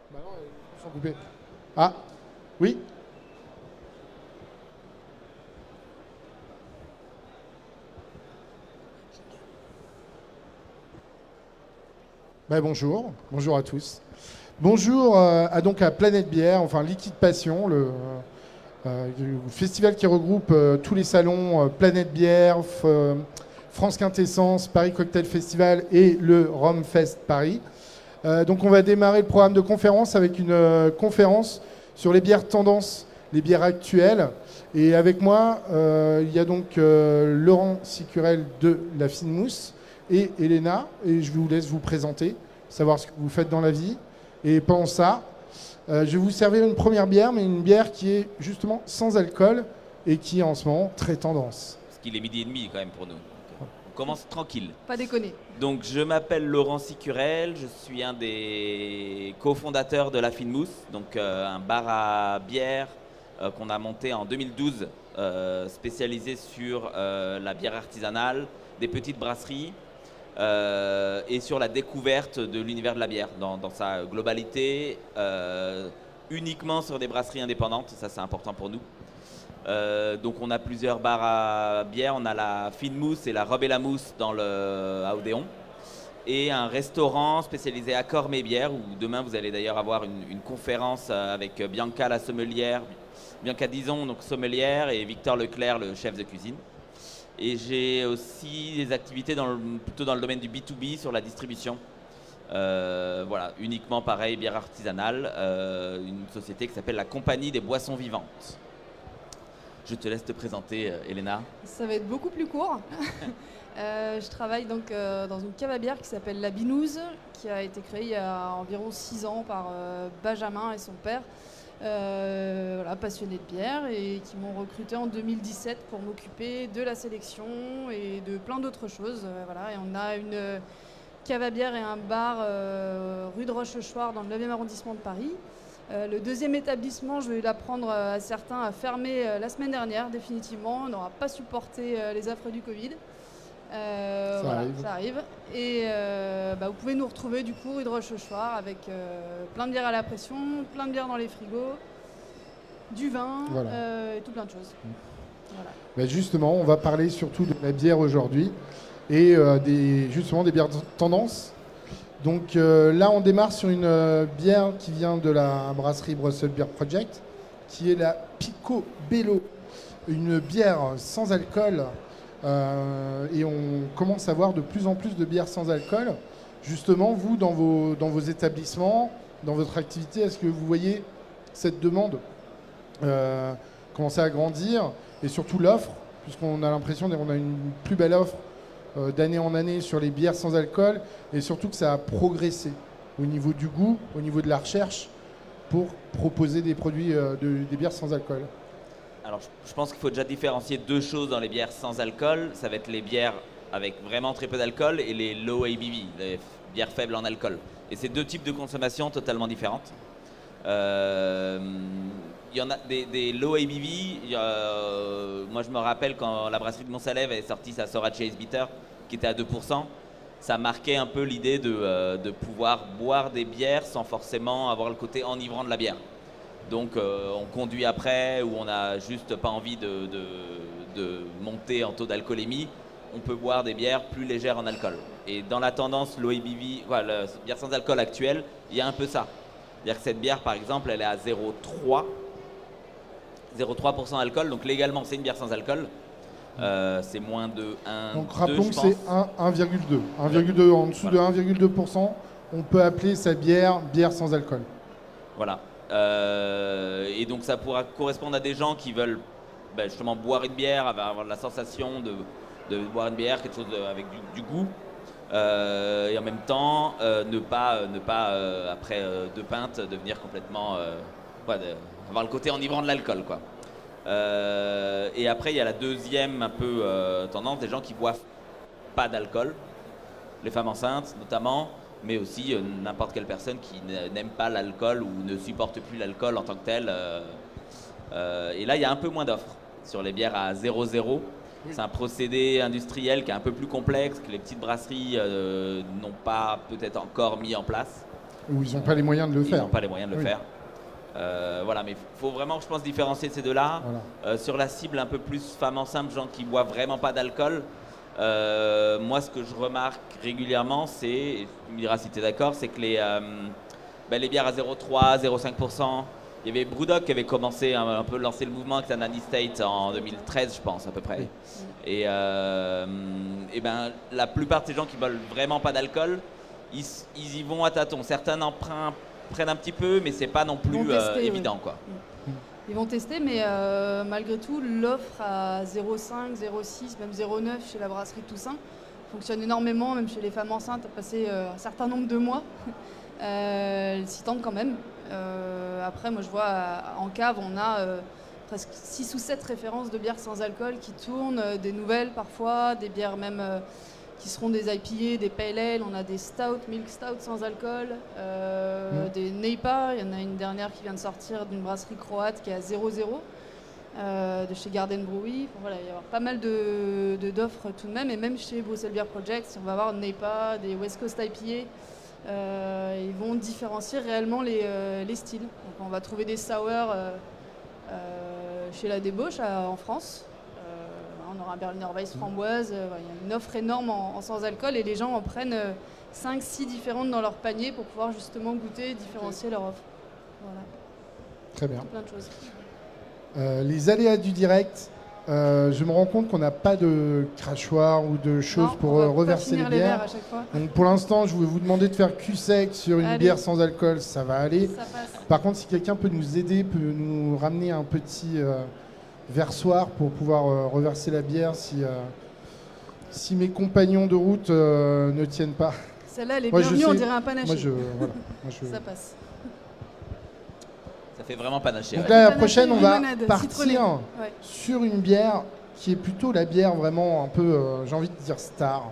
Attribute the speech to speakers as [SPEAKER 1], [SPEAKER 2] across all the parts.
[SPEAKER 1] Bah non, ils sont coupés. Ah, oui. Bah, bonjour, bonjour à tous. Bonjour donc à Planète Bière, enfin Liquide Passion, le festival qui regroupe tous les salons Planète Bière, France Quintessence, Paris Cocktail Festival et le Rhum Fest Paris. Donc on va démarrer le programme de conférence avec une conférence sur les bières tendances, les bières actuelles. Et avec moi, il y a donc Laurent Sicurel de La Fine Mousse et Elena. Et je vous laisse vous présenter, savoir ce que vous faites dans la vie. Et pendant ça, je vais vous servir une première bière, mais une bière qui est justement sans alcool et qui est en ce moment très tendance.
[SPEAKER 2] Parce qu'il est 12h30 quand même pour nous. On commence tranquille.
[SPEAKER 3] Pas déconner.
[SPEAKER 2] Donc je m'appelle Laurent Sicurel, je suis un des cofondateurs de La Fine Mousse, donc un bar à bière qu'on a monté en 2012, spécialisé sur la bière artisanale, des petites brasseries et sur la découverte de l'univers de la bière dans sa globalité, uniquement sur des brasseries indépendantes, ça c'est important pour nous. Donc on a plusieurs bars à bière, on a la Fine Mousse et la Robe et la Mousse à Odéon, et un restaurant spécialisé à Cormé Bière, où demain vous allez d'ailleurs avoir une conférence avec Bianca la sommelière, Bianca Dizon, donc sommelière, et Victor Leclerc, le chef de cuisine. Et j'ai aussi des activités plutôt dans le domaine du B2B sur la distribution. Voilà, uniquement pareil, bière artisanale, une société qui s'appelle la Compagnie des Boissons Vivantes. Je te laisse te présenter, Elena.
[SPEAKER 3] Ça va être beaucoup plus court. Je travaille donc dans une cave à bière qui s'appelle La Binouze, qui a été créée il y a environ 6 ans par Benjamin et son père, voilà, passionnés de bière, et qui m'ont recruté en 2017 pour m'occuper de la sélection et de plein d'autres choses. Voilà. Et on a une cave à bière et un bar rue de Rochechouart dans le 9e arrondissement de Paris. Le deuxième établissement, je vais l'apprendre à certains, a fermé la semaine dernière définitivement. On n'aura pas supporté les affres du Covid. Ça arrive. Et vous pouvez nous retrouver du coup rue de Rochechouart avec plein de bières à la pression, plein de bières dans les frigos, du vin,
[SPEAKER 1] Voilà.
[SPEAKER 3] Et tout plein de choses. Voilà.
[SPEAKER 1] Bah justement, on va parler surtout de la bière aujourd'hui et justement des bières tendances. Donc là, on démarre sur une bière qui vient de la brasserie Brussels Beer Project, qui est la Picobello, une bière sans alcool. Et on commence à voir de plus en plus de bières sans alcool. Justement, vous, dans vos établissements, dans votre activité, est-ce que vous voyez cette demande commencer à grandir, et surtout l'offre, puisqu'on a l'impression qu'on a une plus belle offre d'année en année sur les bières sans alcool, et surtout que ça a progressé au niveau du goût, au niveau de la recherche, pour proposer des produits, des bières sans alcool.
[SPEAKER 2] Alors je pense qu'il faut déjà différencier deux choses dans les bières sans alcool. Ça va être les bières avec vraiment très peu d'alcool et les low ABV, les bières faibles en alcool. Et c'est deux types de consommation totalement différentes. Il y en a des low ABV. Moi, je me rappelle quand la brasserie de Montsalève est sortie sa Sorachi Ice Bitter, qui était à 2%. Ça marquait un peu l'idée de pouvoir boire des bières sans forcément avoir le côté enivrant de la bière. Donc, on conduit après, ou on n'a juste pas envie de monter en taux d'alcoolémie. On peut boire des bières plus légères en alcool. Et dans la tendance low ABV, voilà, la bière sans alcool actuelle, il y a un peu ça. C'est-à-dire que cette bière, par exemple, elle est à 0,3% d'alcool. Donc légalement, c'est une bière sans alcool. C'est moins de 1,2.
[SPEAKER 1] Donc rappelons que c'est 1,2. 1,2 en dessous de 1,2%, on peut appeler sa bière sans alcool.
[SPEAKER 2] Voilà. Et donc ça pourra correspondre à des gens qui veulent justement boire une bière, avoir la sensation de boire une bière, quelque chose avec du goût. Et en même temps ne pas après 2 pintes devenir complètement avoir le côté enivrant de l'alcool, quoi. Et après il y a la deuxième un peu tendance des gens qui boivent pas d'alcool, les femmes enceintes notamment, mais aussi n'importe quelle personne qui n'aime pas l'alcool ou ne supporte plus l'alcool en tant que tel. Et là il y a un peu moins d'offres sur les bières à 0,0. C'est un procédé industriel qui est un peu plus complexe, que les petites brasseries n'ont pas peut-être encore mis en place.
[SPEAKER 1] Où ils n'ont pas les moyens de le faire.
[SPEAKER 2] Ils n'ont pas les moyens de le faire. Voilà, mais il faut vraiment, je pense, différencier ces deux-là. Voilà. Sur la cible un peu plus femmes enceintes, gens qui boivent vraiment pas d'alcool, moi, ce que je remarque régulièrement, c'est, tu me diras si tu es d'accord, c'est que les bières à 0,3, 0,5%, il y avait Brewdog qui avait commencé un peu lancer le mouvement avec Nanny State en 2013, je pense, à peu près. Oui. Et ben, la plupart de ces gens qui veulent vraiment pas d'alcool, ils y vont à tâtons. Certains en prennent un petit peu, mais c'est pas non plus évident, quoi.
[SPEAKER 3] Ils vont tester, mais malgré tout, l'offre à 0,5, 0,6, même 0,9 chez la brasserie Toussaint fonctionne énormément, même chez les femmes enceintes, à passer un certain nombre de mois. Elles s'y tentent quand même. Après, moi je vois en cave, on a presque 6 ou 7 références de bières sans alcool qui tournent, des nouvelles parfois, des bières même qui seront des IPA, des Pale Ale, on a des Stout, Milk Stout sans alcool, des Neipa, il y en a une dernière qui vient de sortir d'une brasserie croate qui est à 0,0 de chez Garden Brewery. Enfin, voilà, il va y avoir pas mal d'offres tout de même, et même chez Brussels Beer Project, on va avoir Neipa, des West Coast IPA. Ils vont différencier réellement les styles. Donc on va trouver des sours chez La Débauche en France. On aura un Berliner Weiss framboise. Il y a une offre énorme en sans alcool et les gens en prennent 5-6 différentes dans leur panier pour pouvoir justement goûter et différencier leur offre. Voilà.
[SPEAKER 1] Très bien.
[SPEAKER 3] Plein de choses.
[SPEAKER 1] Les aléas du direct. Je me rends compte qu'on n'a pas de crachoir ou de choses pour reverser les bières.
[SPEAKER 3] À chaque fois.
[SPEAKER 1] Donc pour l'instant, je vais vous demander de faire cul sec sur une bière sans alcool, ça va aller.
[SPEAKER 3] Ça passe.
[SPEAKER 1] Par contre, si quelqu'un peut nous aider, peut nous ramener un petit versoir pour pouvoir reverser la bière si mes compagnons de route ne tiennent pas.
[SPEAKER 3] Celle-là, elle est bienvenue, on dirait un panaché.
[SPEAKER 1] Voilà,
[SPEAKER 3] ça passe.
[SPEAKER 2] Ça fait vraiment panaché.
[SPEAKER 1] Donc là, la prochaine, on va partir sur une bière qui est plutôt la bière vraiment un peu, j'ai envie de dire star.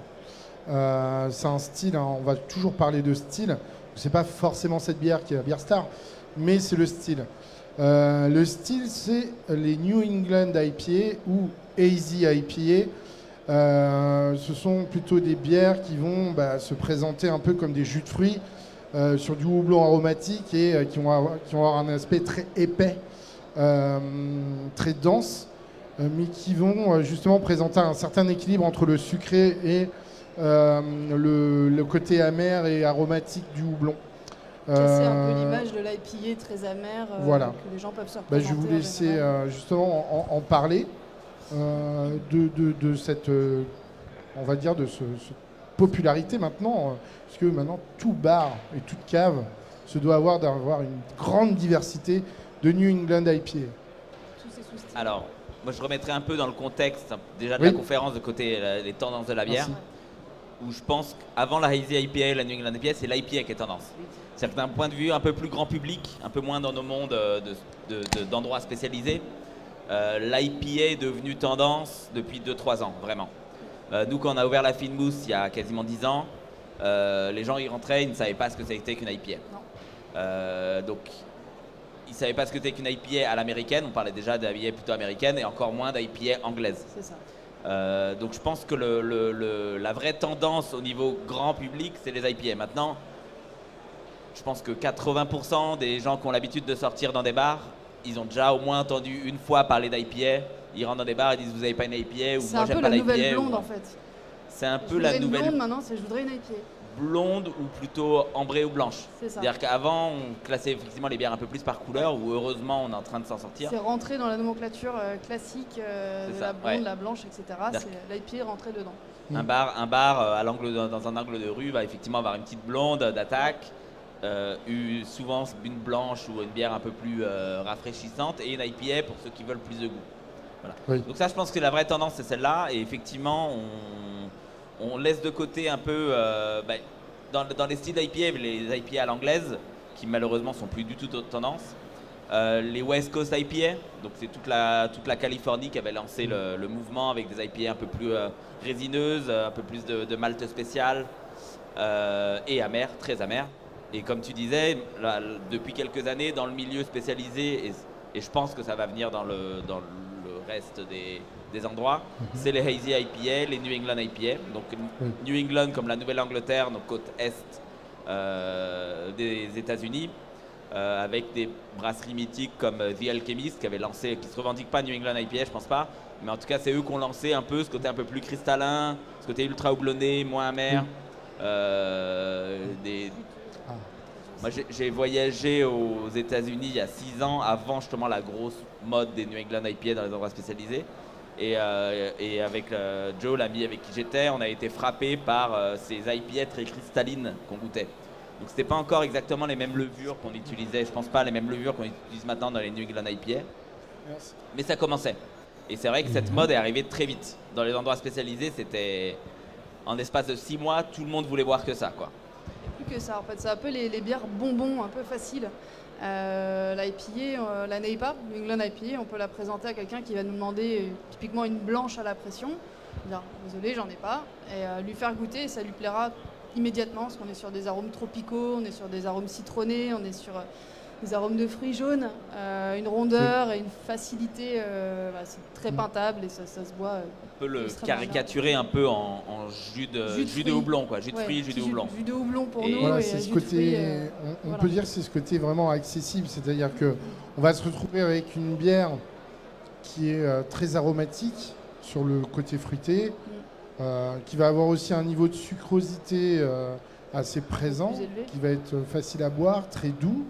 [SPEAKER 1] C'est un style, hein, on va toujours parler de style. C'est pas forcément cette bière qui est la bière star, mais c'est le style. Le style, c'est les New England IPA ou Hazy IPA. Ce sont plutôt des bières qui vont se présenter un peu comme des jus de fruits. Sur du houblon aromatique et qui vont avoir un aspect très épais, très dense, mais qui vont justement présenter un certain équilibre entre le sucré et le côté amer et aromatique du houblon.
[SPEAKER 3] Casser un peu l'image de l'IPA très amer
[SPEAKER 1] voilà.
[SPEAKER 3] Que les gens peuvent se représenter.
[SPEAKER 1] Je vais vous laisser justement en parler de cette, on va dire, de cette popularité maintenant. Parce que maintenant, tout bar et toute cave se doit d'avoir une grande diversité de New England IPA.
[SPEAKER 2] Alors, moi je remettrai un peu dans le contexte déjà de la conférence de côté les tendances de la bière, où je pense qu'avant la Hazy IPA et la New England IPA, c'est l'IPA qui est tendance. C'est-à-dire que d'un point de vue un peu plus grand public, un peu moins dans nos mondes d'endroits spécialisés, l'IPA est devenu tendance depuis 2-3 ans, vraiment. Nous, quand on a ouvert la Fine Mousse il y a quasiment 10 ans, les gens y rentraient, ils ne savaient pas ce que c'était qu'une IPA. Donc, ils ne savaient pas ce que c'était qu'une IPA à l'américaine. On parlait déjà d'IPA plutôt américaine et encore moins d'IPA anglaise.
[SPEAKER 3] C'est ça.
[SPEAKER 2] Donc, je pense que la vraie tendance au niveau grand public, c'est les IPA. Maintenant, je pense que 80% des gens qui ont l'habitude de sortir dans des bars, ils ont déjà au moins entendu une fois parler d'IPA. Ils rentrent dans des bars et disent vous n'avez pas une IPA ou moi j'aime pas l'IPA.
[SPEAKER 3] C'est un peu la nouvelle blonde en fait.
[SPEAKER 2] C'est un peu la nouvelle
[SPEAKER 3] blonde maintenant, je voudrais une IPA.
[SPEAKER 2] Blonde ou plutôt ambrée ou blanche.
[SPEAKER 3] C'est ça.
[SPEAKER 2] C'est-à-dire qu'avant on classait effectivement les bières un peu plus par couleur, où heureusement on est en train de s'en sortir.
[SPEAKER 3] C'est rentré dans la nomenclature classique de la blonde, la blanche, etc. C'est l'IPA rentré dedans.
[SPEAKER 2] Un bar dans un angle de rue va effectivement avoir une petite blonde d'attaque. Souvent une blanche ou une bière un peu plus rafraîchissante et une IPA pour ceux qui veulent plus de goût. Voilà. Oui. Donc ça, je pense que la vraie tendance c'est celle-là, et effectivement on laisse de côté un peu dans les styles IPA, les IPA à l'anglaise qui malheureusement sont plus du tout tendance, les West Coast IPA, donc c'est toute la Californie qui avait lancé le mouvement avec des IPA un peu plus résineuses, un peu plus de malt spécial et amères, très amères. Et comme tu disais, là, depuis quelques années, dans le milieu spécialisé, et je pense que ça va venir dans le reste des endroits, c'est les Hazy IPA, les New England IPA. Donc New England comme la Nouvelle-Angleterre, donc côte Est, des États-Unis, avec des brasseries mythiques comme The Alchemist qui se revendiquent pas New England IPA, je pense pas, mais en tout cas c'est eux qui ont lancé un peu ce côté un peu plus cristallin, ce côté ultra houblonné, moins amer. Moi j'ai voyagé aux États-Unis il y a 6 ans, avant justement la grosse mode des New England IPA dans les endroits spécialisés. Et avec Joe, l'ami avec qui j'étais, on a été frappé par ces IPA très cristallines qu'on goûtait. Donc c'était pas encore exactement les mêmes levures qu'on utilisait, je pense pas les mêmes levures qu'on utilise maintenant dans les New England IPA. Merci. Mais ça commençait. Et c'est vrai que cette mode est arrivée très vite. Dans les endroits spécialisés, c'était en espace de 6 mois, tout le monde voulait boire que ça, quoi.
[SPEAKER 3] Et plus que ça, en fait, c'est un peu les bières bonbons, un peu faciles. L'IPA, la NEIPA, New England IPA, on peut la présenter à quelqu'un qui va nous demander typiquement une blanche à la pression. Dire désolé, j'en ai pas. Et lui faire goûter, ça lui plaira immédiatement, parce qu'on est sur des arômes tropicaux, on est sur des arômes citronnés, on est sur des arômes de fruits jaunes, une rondeur et une facilité, c'est très peintable et ça se boit.
[SPEAKER 2] On peut le caricaturer un peu en jus de houblon, quoi. Jus de fruits, jus de houblon.
[SPEAKER 3] Jus de houblon pour nous.
[SPEAKER 1] Voilà,
[SPEAKER 3] et
[SPEAKER 1] c'est ce
[SPEAKER 3] jus
[SPEAKER 1] côté,
[SPEAKER 3] de fruits,
[SPEAKER 1] on peut dire que c'est ce côté vraiment accessible, c'est-à-dire qu'on va se retrouver avec une bière qui est très aromatique sur le côté fruité, qui va avoir aussi un niveau de sucrosité assez présent, qui va être facile à boire, très doux,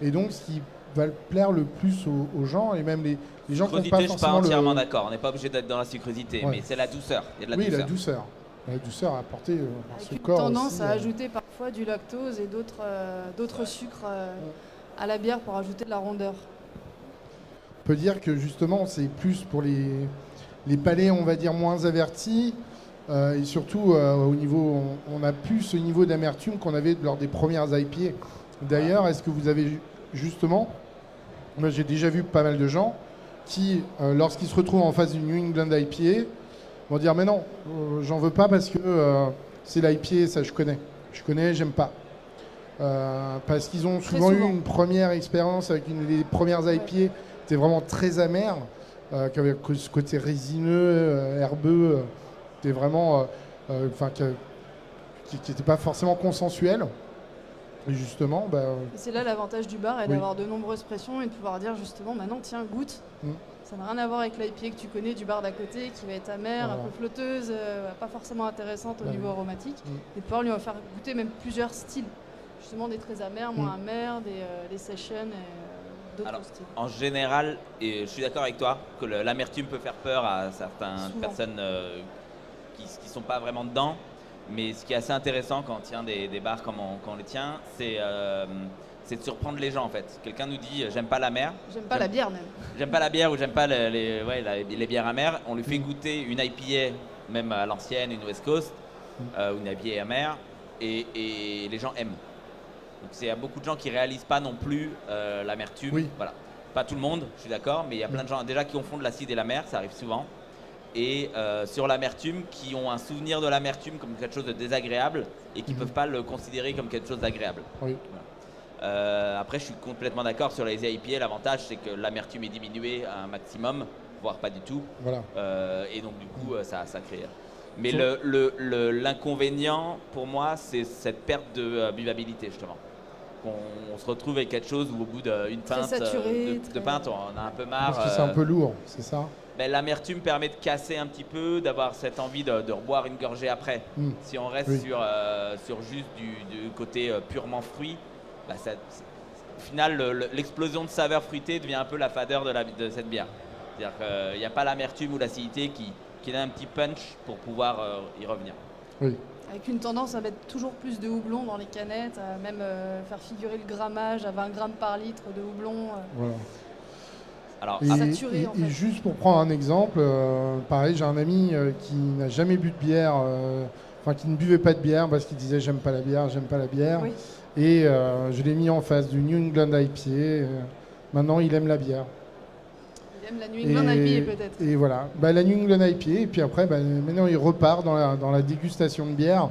[SPEAKER 1] et donc ce qui va plaire le plus aux gens, et même les gens qui n'ont pas forcément.
[SPEAKER 2] Je suis pas entièrement d'accord, on n'est pas obligé d'être dans la sucrosité, mais c'est la douceur. Il y a de la douceur.
[SPEAKER 1] La douceur à apporter par ce
[SPEAKER 3] avec
[SPEAKER 1] corps
[SPEAKER 3] une tendance
[SPEAKER 1] aussi,
[SPEAKER 3] à ajouter parfois du lactose et d'autres sucres à la bière pour ajouter de la rondeur.
[SPEAKER 1] On peut dire que justement c'est plus pour les palais, on va dire, moins avertis, et surtout au niveau, on a plus ce niveau d'amertume qu'on avait lors des premières IPA. D'ailleurs, est-ce que vous avez justement, moi j'ai déjà vu pas mal de gens qui, lorsqu'ils se retrouvent en face d'une New England IPA, vont dire mais non, j'en veux pas parce que c'est l'IPA, ça je connais, j'aime pas. Parce qu'ils ont souvent eu une première expérience avec les premières IPA, c'était vraiment très amer, qui avait ce côté résineux, herbeux, c'était vraiment, qui n'était pas forcément consensuel. Et justement,
[SPEAKER 3] c'est là l'avantage du bar, et d'avoir de nombreuses pressions et de pouvoir dire justement, maintenant tiens, goûte. Ça n'a rien à voir avec l'IPA que tu connais du bar d'à côté, qui va être amère, un peu flotteuse, pas forcément intéressante au niveau aromatique, et de pouvoir lui en faire goûter même plusieurs styles, justement des très amers, moins amers, des sessions et d'autres styles.
[SPEAKER 2] En général, et je suis d'accord avec toi, que l'amertume peut faire peur à certaines personnes qui ne sont pas vraiment dedans. Mais ce qui est assez intéressant quand on tient des bars comme on les tient, c'est de surprendre les gens en fait. Quelqu'un nous dit j'aime pas la mer.
[SPEAKER 3] J'aime pas la bière même.
[SPEAKER 2] J'aime pas la bière ou j'aime pas les bières amères. On lui fait goûter une IPA, même à l'ancienne, une West Coast, ou une IPA amère, et les gens aiment. Donc il y a beaucoup de gens qui réalisent pas non plus l'amertume.
[SPEAKER 1] Oui.
[SPEAKER 2] Voilà. Pas tout le monde, je suis d'accord, mais il y a plein de gens déjà qui confondent l'acide et l'amer, ça arrive souvent. Et sur l'amertume, qui ont un souvenir de l'amertume comme quelque chose de désagréable et qui ne peuvent pas le considérer comme quelque chose d'agréable.
[SPEAKER 1] Oui.
[SPEAKER 2] Voilà. Après, je suis complètement d'accord sur les IPA. L'avantage, c'est que l'amertume est diminuée à un maximum, voire pas du tout.
[SPEAKER 1] Voilà.
[SPEAKER 2] Et donc, du coup, ça crée. Mais l'inconvénient, pour moi, c'est cette perte de buvabilité, justement. On se retrouve avec quelque chose où, au bout d'une pinte de pinte, on a un peu marre.
[SPEAKER 1] Parce que c'est un peu lourd, c'est ça?
[SPEAKER 2] L'amertume permet de casser un petit peu, d'avoir cette envie de reboire une gorgée après. Si on reste sur juste du côté purement fruit, au final, l'explosion de saveurs fruitées devient un peu la fadeur de cette bière. C'est-à-dire qu'il n'y a pas l'amertume ou l'acidité qui donne un petit punch pour pouvoir y revenir.
[SPEAKER 1] Oui.
[SPEAKER 3] Avec une tendance à mettre toujours plus de houblon dans les canettes, à même faire figurer le grammage à 20 grammes par litre de houblon.
[SPEAKER 1] Voilà.
[SPEAKER 2] Alors,
[SPEAKER 3] saturé,
[SPEAKER 1] et juste pour prendre un exemple, pareil, j'ai un ami qui n'a jamais bu de bière, qui ne buvait pas de bière parce qu'il disait j'aime pas la bière.
[SPEAKER 3] Oui.
[SPEAKER 1] Et je l'ai mis en face du New England IPA. Maintenant, il aime la bière.
[SPEAKER 3] Il aime la New England IPA peut-être.
[SPEAKER 1] Et voilà, la New England IPA. Et puis après, maintenant, il repart dans la dégustation de bière.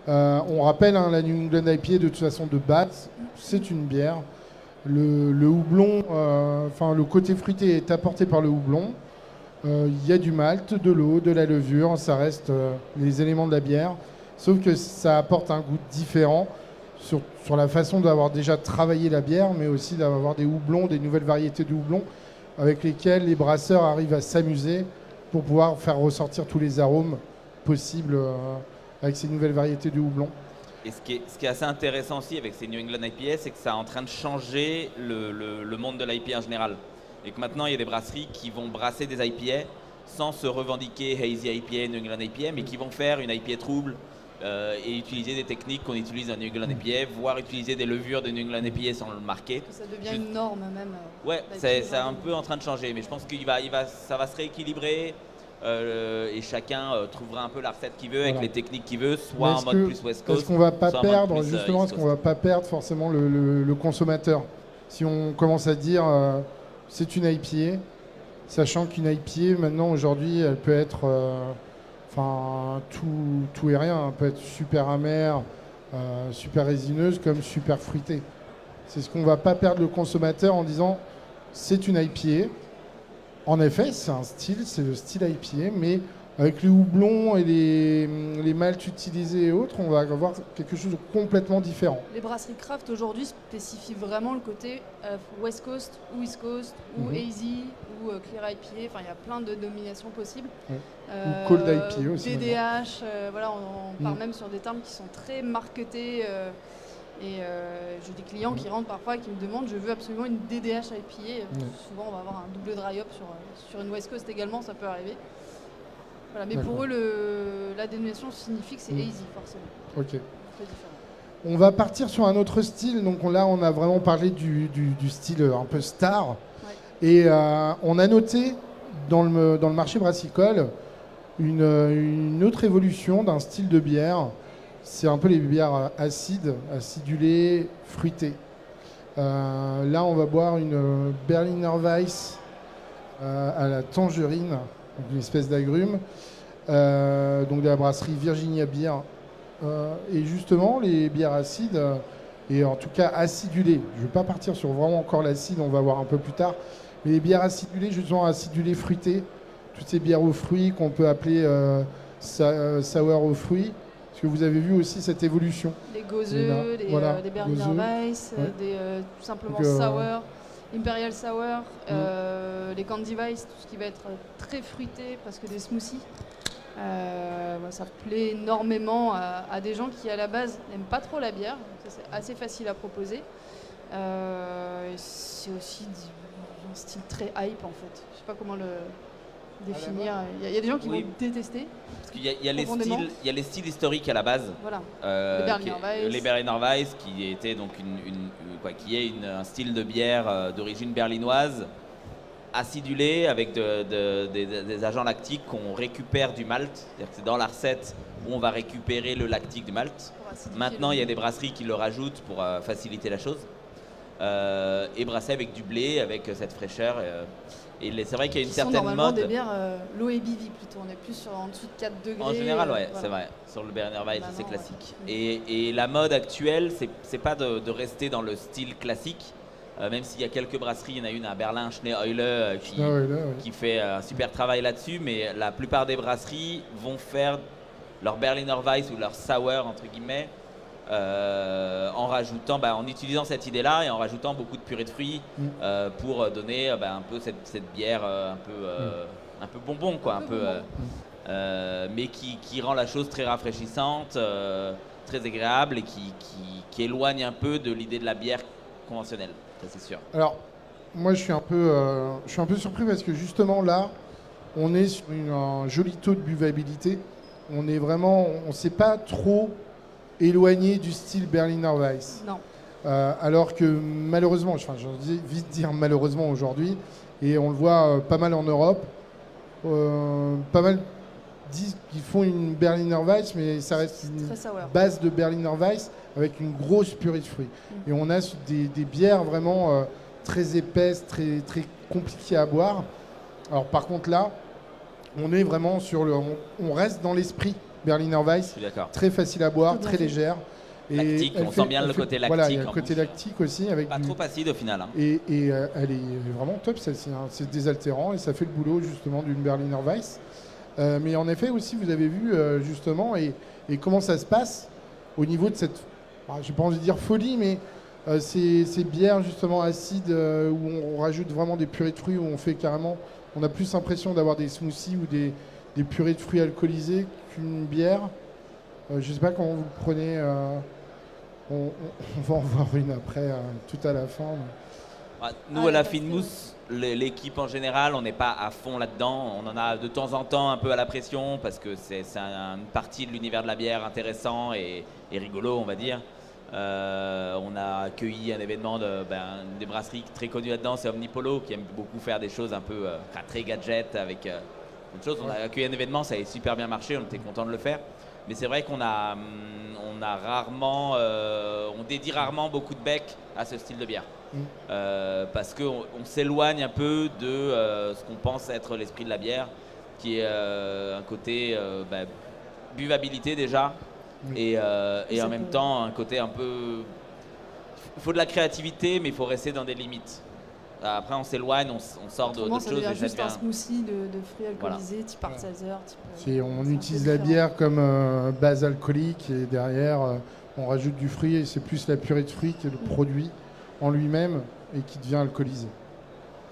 [SPEAKER 1] On rappelle, la New England IPA, de toute façon, de base, c'est une bière. Le houblon, le côté fruité est apporté par le houblon. Il y a du malt, de l'eau, de la levure, ça reste les éléments de la bière. Sauf que ça apporte un goût différent sur la façon d'avoir déjà travaillé la bière, mais aussi d'avoir des houblons, des nouvelles variétés de houblons avec lesquels les brasseurs arrivent à s'amuser pour pouvoir faire ressortir tous les arômes possibles avec ces nouvelles variétés de houblons.
[SPEAKER 2] Et ce qui est assez intéressant aussi avec ces New England IPA, c'est que ça est en train de changer le monde de l'IPA en général. Et que maintenant, il y a des brasseries qui vont brasser des IPA sans se revendiquer Hazy IPA, New England IPA, mais qui vont faire une IPA trouble et utiliser des techniques qu'on utilise en New England IPA, voire utiliser des levures de New England IPA sans le marquer.
[SPEAKER 3] Ça devient une norme même.
[SPEAKER 2] Ouais, c'est un peu en train de changer, mais je pense que ça va se rééquilibrer. Et chacun trouvera un peu la recette qu'il veut avec les techniques qu'il veut, soit en mode plus West Coast.
[SPEAKER 1] Est-ce qu'on va pas
[SPEAKER 2] soit
[SPEAKER 1] perdre
[SPEAKER 2] en mode plus,
[SPEAKER 1] justement, est-ce qu'on va pas perdre forcément le consommateur si on commence à dire c'est une IPA, sachant qu'une IPA maintenant aujourd'hui elle peut être tout et rien, elle peut être super amère, super résineuse comme super fruitée. C'est ce qu'on va pas perdre le consommateur en disant c'est une IPA. En effet, c'est un style, c'est le style IPA, mais avec les houblons et les maltes utilisés et autres, on va avoir quelque chose de complètement différent.
[SPEAKER 3] Les brasseries craft aujourd'hui spécifient vraiment le côté West Coast ou East Coast ou Hazy ou Clear IPA. Enfin, il y a plein de dominations possibles.
[SPEAKER 1] Ouais. Ou Cold IPA aussi.
[SPEAKER 3] DDH, voilà, on part même sur des termes qui sont très marketés. Et j'ai des clients qui rentrent parfois et qui me demandent je veux absolument une DDH IPA. Souvent on va avoir un double dry up sur une West Coast également, ça peut arriver. Voilà, mais pour eux la dénomination signifie que c'est Hazy forcément.
[SPEAKER 1] Ok.
[SPEAKER 3] C'est différent.
[SPEAKER 1] On va partir sur un autre style. Donc là on a vraiment parlé du style un peu star. Ouais. Et on a noté dans le marché brassicole une autre évolution d'un style de bière. C'est un peu les bières acides, acidulées, fruitées. Là, on va boire une Berliner Weiss à la tangerine, donc une espèce d'agrume, donc de la brasserie Virginia Beer. Et justement, les bières acides, et en tout cas acidulées, je ne vais pas partir sur vraiment encore l'acide, on va voir un peu plus tard, mais les bières acidulées, justement acidulées, fruitées, toutes ces bières aux fruits qu'on peut appeler sour aux fruits. Est-ce que vous avez vu aussi cette évolution?
[SPEAKER 3] Les gozeux, les Berliner Weiss, tout simplement sour, Imperial Sour, les Candy Weiss, tout ce qui va être très fruité, parce que des smoothies. Ça plaît énormément à des gens qui à la base n'aiment pas trop la bière, donc ça, c'est assez facile à proposer. C'est aussi un style très hype en fait. Je sais pas comment le définir. Il y a des gens qui vont détester.
[SPEAKER 2] Parce qu'il y a les styles historiques à la base.
[SPEAKER 3] Voilà.
[SPEAKER 2] Les Berliner Weiss, qui était donc un style de bière d'origine berlinoise, acidulé avec des agents lactiques qu'on récupère du malt. C'est-à-dire que c'est dans la recette où on va récupérer le lactique du malt. Maintenant, il y a des brasseries qui le rajoutent pour faciliter la chose. Et brasser avec du blé, avec cette fraîcheur. Et c'est vrai qu'il y a une certaine mode.
[SPEAKER 3] Normalement des bières low ABV plutôt, on est plus en dessous de 4 degrés.
[SPEAKER 2] En général, ouais, voilà. C'est vrai. Sur le Berliner Weiss, c'est classique. Ouais. Et la mode actuelle, c'est pas de rester dans le style classique. Même s'il y a quelques brasseries, il y en a une à Berlin, Schnee-Euler, qui fait un super travail là-dessus. Mais la plupart des brasseries vont faire leur Berliner Weiss ou leur sour, entre guillemets, en utilisant cette idée-là et en rajoutant beaucoup de purée de fruits pour donner un peu cette bière un peu bonbon, quoi, mais qui rend la chose très rafraîchissante, très agréable et qui éloigne un peu de l'idée de la bière conventionnelle, ça c'est sûr.
[SPEAKER 1] Alors, moi je suis un peu surpris parce que justement là, on est sur un joli taux de buvabilité. On ne s'est pas trop éloigné du style Berliner Weiss.
[SPEAKER 3] Non.
[SPEAKER 1] Alors que malheureusement, j'ai vite dire malheureusement aujourd'hui, et on le voit pas mal en Europe, pas mal disent qu'ils font une Berliner Weiss, mais ça reste une base de Berliner Weiss avec une grosse purée de fruits. Et on a des bières vraiment très épaisses, très, très compliquées à boire. Alors par contre là, on est vraiment on reste dans l'esprit Berliner Weiss, très facile à boire, très légère.
[SPEAKER 2] Et lactique, on sent bien le côté lactique.
[SPEAKER 1] Voilà, il y a le côté lactique aussi. Avec
[SPEAKER 2] pas trop acide au final. Hein.
[SPEAKER 1] Et elle est vraiment top celle-ci. Hein. C'est désaltérant et ça fait le boulot justement d'une Berliner Weiss. Mais en effet aussi, vous avez vu justement et comment ça se passe au niveau de cette j'ai pas envie de dire folie, mais ces bières justement acides où on rajoute vraiment des purées de fruits, où on fait carrément, on a plus l'impression d'avoir des smoothies ou des purées de fruits alcoolisées qu'une bière. Je sais pas comment vous le prenez. On va en voir une après, tout à la fin.
[SPEAKER 2] Nous, à la Finmousse, l'équipe en général, on n'est pas à fond là-dedans. On en a de temps en temps un peu à la pression parce que c'est une partie de l'univers de la bière intéressant et rigolo, on va dire. On a accueilli un événement des brasseries très connues là-dedans, c'est Omnipolo, qui aime beaucoup faire des choses un peu très gadget avec autre chose. On a accueilli un événement, ça a super bien marché, on était content de le faire. Mais c'est vrai qu'on a rarement, on dédie rarement beaucoup de bec à ce style de bière. Parce qu'on s'éloigne un peu de ce qu'on pense être l'esprit de la bière, qui est un côté buvabilité déjà, et en même temps un côté un peu... Il faut de la créativité, mais il faut rester dans des limites. Après, on s'éloigne, on sort d'autres choses.
[SPEAKER 3] Ça devient juste un smoothie de fruits alcoolisés, type Alsacer.
[SPEAKER 1] On utilise la bière comme base alcoolique et derrière, on rajoute du fruit et c'est plus la purée de fruits que le produit en lui-même et qui devient alcoolisé.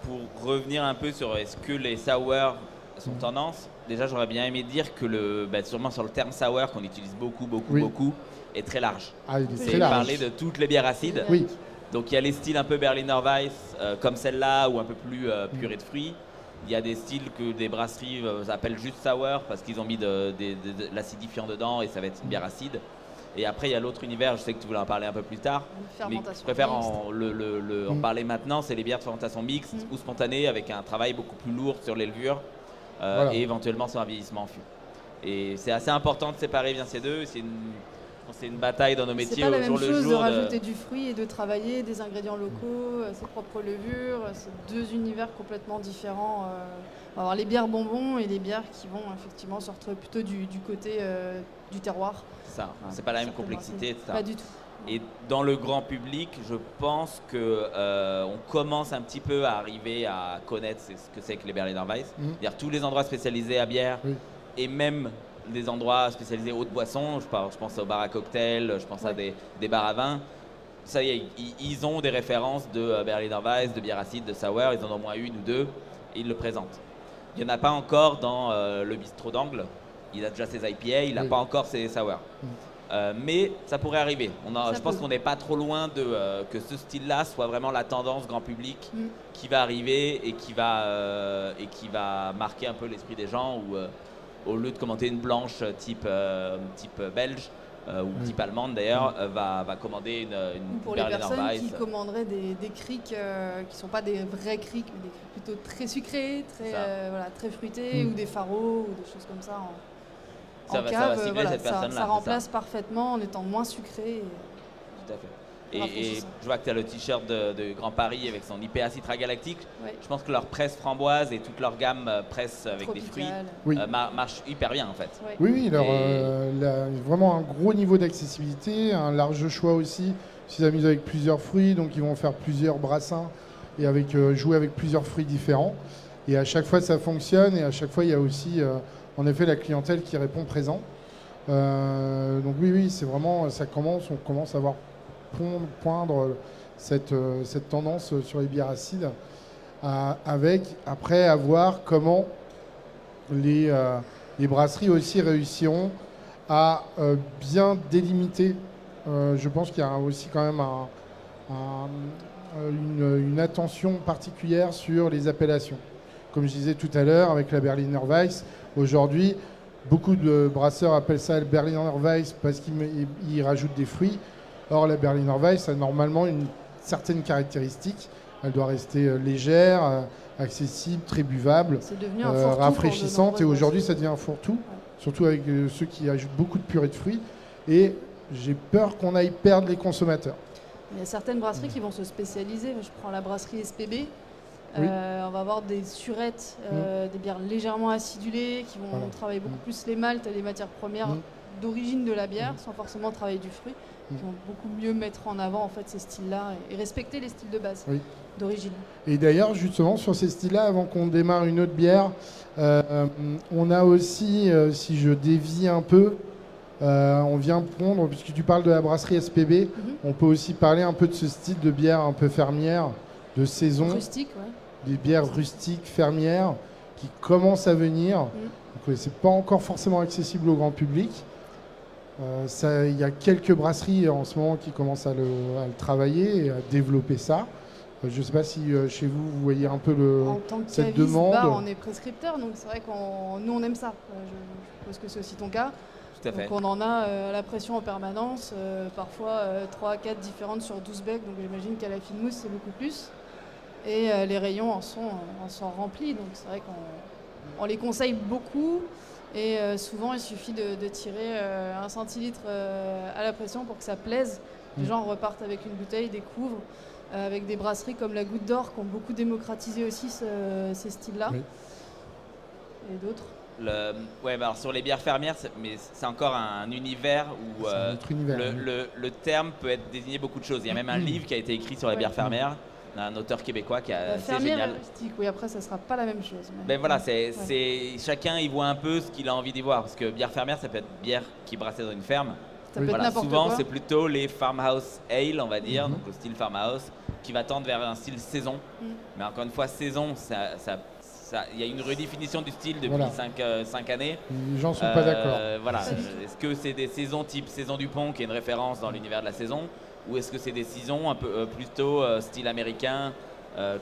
[SPEAKER 2] Pour revenir un peu sur est-ce que les sours sont tendance, déjà j'aurais bien aimé dire que sûrement sur le terme sour qu'on utilise beaucoup est très large.
[SPEAKER 1] C'est large.
[SPEAKER 2] Parler de toutes les bières acides.
[SPEAKER 1] Oui.
[SPEAKER 2] Donc il y a les styles un peu Berliner Weiss comme celle-là ou un peu plus purée de fruits. Il y a des styles que des brasseries appellent juste sour parce qu'ils ont mis de l'acidifiant dedans et ça va être une bière acide. Et après il y a l'autre univers, je sais que tu voulais en parler un peu plus tard, mais je préfère en parler maintenant, c'est les bières de fermentation mixte ou spontanée avec un travail beaucoup plus lourd sur les levures et éventuellement sur un vieillissement en fût. Et c'est assez important de séparer bien ces deux, c'est une bataille dans nos métiers au jour le jour.
[SPEAKER 3] C'est pas la même chose de rajouter du fruit et de travailler des ingrédients locaux, ses propres levures, c'est deux univers complètement différents. On va avoir les bières bonbons et les bières qui vont effectivement se retrouver plutôt du côté du terroir.
[SPEAKER 2] C'est pas la même complexité, etc.
[SPEAKER 3] Pas du tout.
[SPEAKER 2] Et dans le grand public, je pense qu'on commence un petit peu à arriver à connaître ce que c'est que les Berliner Weiss. C'est-à-dire tous les endroits spécialisés à bière et même des endroits spécialisés haute boisson, je pense aux bars à cocktails, je pense à des bars à vin. Ça y est, ils ont des références de Berliner Weiss, de bière acide, de sour, ils en ont au moins une ou deux et ils le présentent. Il n'y en a pas encore dans le bistrot d'Angle, il a déjà ses IPA, il n'a pas encore ses sour. Mais ça pourrait arriver. Je pense qu'on n'est pas trop loin que ce style-là soit vraiment la tendance grand public qui va arriver et qui va marquer un peu l'esprit des gens où, au lieu de commenter une blanche type belge ou type allemande d'ailleurs, va commander une
[SPEAKER 3] pour
[SPEAKER 2] Berliner
[SPEAKER 3] les personnes
[SPEAKER 2] Weiss.
[SPEAKER 3] qui commanderaient des criques qui ne sont pas des vrais criques, mais des criques plutôt très sucrés, très fruités, ou des faros, ou des choses comme ça.
[SPEAKER 2] Ça va cibler cette personne-là.
[SPEAKER 3] Ça remplace parfaitement en étant moins sucré.
[SPEAKER 2] Tout à fait. Et je vois que tu as le t-shirt de Grand Paris avec son IPA Citra Galactique. Je pense que leur presse framboise et toute leur gamme presse avec des fruits marche hyper bien en fait.
[SPEAKER 1] Oui, vraiment un gros niveau d'accessibilité, un large choix aussi. Ils s'amusent avec plusieurs fruits, donc ils vont faire plusieurs brassins et jouer avec plusieurs fruits différents. Et à chaque fois ça fonctionne et à chaque fois il y a aussi en effet la clientèle qui répond présent. Donc oui, c'est vraiment, on commence à voir poindre cette tendance sur les bières acides, après à voir comment les brasseries aussi réussiront à bien délimiter. Je pense qu'il y a aussi quand même une attention particulière sur les appellations. Comme je disais tout à l'heure avec la Berliner Weiss, aujourd'hui beaucoup de brasseurs appellent ça le Berliner Weiss parce qu'ils rajoutent des fruits. Or, la Berliner Weiss a normalement une certaine caractéristique. Elle doit rester légère, accessible, très buvable, rafraîchissante. Et aujourd'hui, ça devient un fourre-tout, surtout avec ceux qui ajoutent beaucoup de purée de fruits. Et j'ai peur qu'on aille perdre les consommateurs.
[SPEAKER 3] Il y a certaines brasseries qui vont se spécialiser. Je prends la brasserie SPB. On va avoir des surettes, des bières légèrement acidulées qui vont travailler beaucoup plus les maltes et les matières premières d'origine de la bière sans forcément travailler du fruit, qui vont beaucoup mieux mettre en avant en fait ces styles-là et respecter les styles de base d'origine. Et
[SPEAKER 1] d'ailleurs, justement, sur ces styles-là, avant qu'on démarre une autre bière, on a aussi, si je dévie un peu, On vient prendre, puisque tu parles de la brasserie SPB, on peut aussi parler un peu de ce style de bière un peu fermière, de saison.
[SPEAKER 3] Rustique, ouais.
[SPEAKER 1] Des bières rustiques, fermières, qui commencent à venir. Donc, c'est pas encore forcément accessible au grand public. Il y a quelques brasseries en ce moment qui commencent à le travailler et à développer ça. Je ne sais pas si chez vous, vous voyez un peu
[SPEAKER 3] en tant que
[SPEAKER 1] cette
[SPEAKER 3] caviste,
[SPEAKER 1] demande.
[SPEAKER 3] On est prescripteur, donc c'est vrai nous on aime ça. Je suppose que c'est aussi ton cas.
[SPEAKER 2] Tout à fait.
[SPEAKER 3] Donc on en a à la pression en permanence, parfois 3 à 4 différentes sur 12 becs, donc j'imagine qu'à la fine mousse c'est beaucoup plus. Et les rayons en sont remplis, donc c'est vrai qu'on les conseille beaucoup. Et souvent, il suffit de tirer un centilitre à la pression pour que ça plaise. Les gens repartent avec une bouteille, découvrent, avec des brasseries comme la Goutte d'Or qui ont beaucoup démocratisé aussi ces styles-là.
[SPEAKER 1] Oui.
[SPEAKER 3] Et d'autres.
[SPEAKER 2] Alors sur les bières fermières, c'est encore un univers où le terme peut être désigné beaucoup de choses. Il y a même un livre qui a été écrit sur les bières fermières, d'un auteur québécois qui a assez génial.
[SPEAKER 3] Rustique, oui, après ça sera pas la même chose.
[SPEAKER 2] Mais voilà, chacun y voit un peu ce qu'il a envie d'y voir, parce que bière fermière, ça peut être bière qui est brassée dans une ferme.
[SPEAKER 3] Ça peut être n'importe
[SPEAKER 2] souvent,
[SPEAKER 3] quoi.
[SPEAKER 2] c'est plutôt les farmhouse ale, on va dire, donc le style farmhouse, qui va tendre vers un style saison. Mais encore une fois, saison, il y a une redéfinition du style depuis 5 années.
[SPEAKER 1] Les gens ne sont pas d'accord.
[SPEAKER 2] Voilà. Est-ce que c'est des saisons type Saison du Pont, qui est une référence dans l'univers de la saison, ou est-ce que c'est des saisons un peu plutôt style américain,